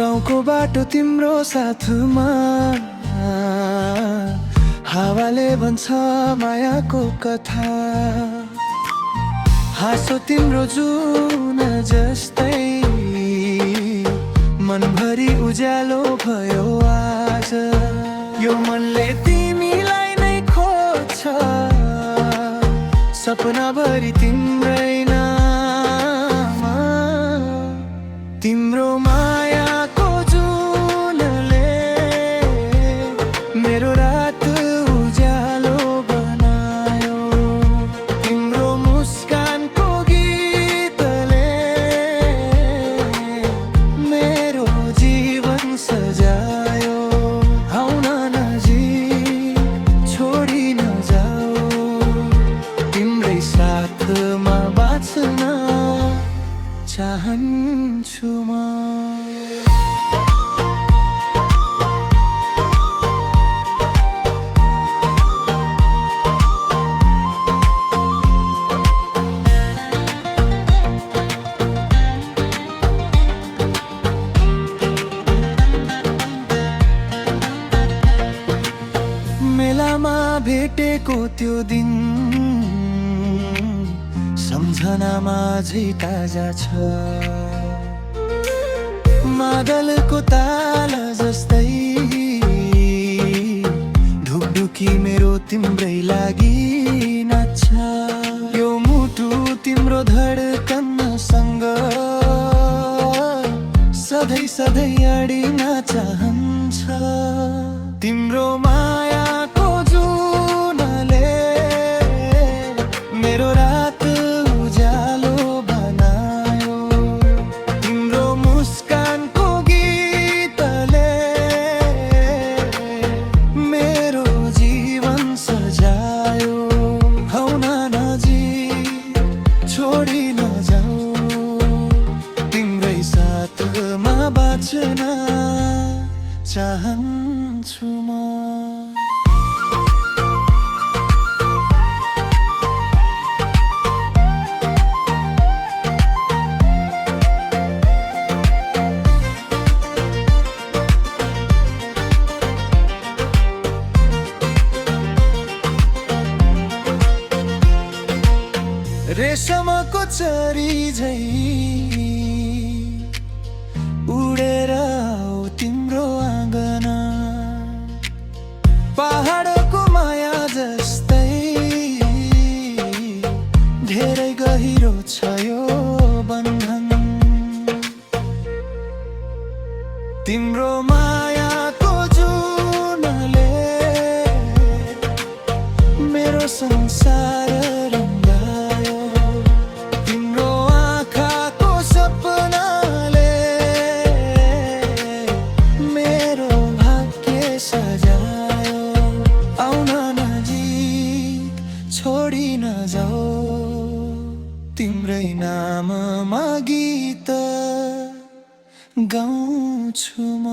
गाउँको बाटो तिम्रो साथमा हावाले भन्छ मायाको कथा। हाँसो तिम्रो जुन जस्तै मनभरि उज्यालो भयो आज। यो मनले तिमीलाई नै खोज्छ, सपनाभरि तिम्रै नाम। तिम्रो मायाको जुनले मेरो रात उज्यालो बनायो। तिम्रो मुस्कानको गीतले मेरो जीवन सजायो। आउन नजिक छोडी नजाऊ, तिम्रै साथमा बाँच्न चाहन्छु म। मेलामा भेटेको त्यो दिन सम्झनामा अझै ताजा छ। मादलको ताल जस्तै ढुकढुकी मेरो तिम्रै लागि नाच्छ। यो मुटु तिम्रो धडकनसँग सधैँ सधैँ अडिन चाहन्छ। तिम्रो मायाको जुनले मेरो रात उज्यालो बनायो। तिम्रो मुस्कानको गीतले मेरो जीवन सजायो। आउन नजिक छोडी नजाऊ, तिम्रै साथमा बाँच्न चाहन्छु म। रेशमको चरी झै उडेर आऊ तिम्रो आँगन। पहाडको माया जस्तै धेरै गहिरो छ यो बन्धन। तिम्रो मायाको जुनले मेरो संसार रङ्गायो। तिम्रो आँखाको सपनाले मेरो भाग्य सजायो। आउन नजिक छोडी नजाऊ, तिम्रै नाममा गीत गाउँछु म।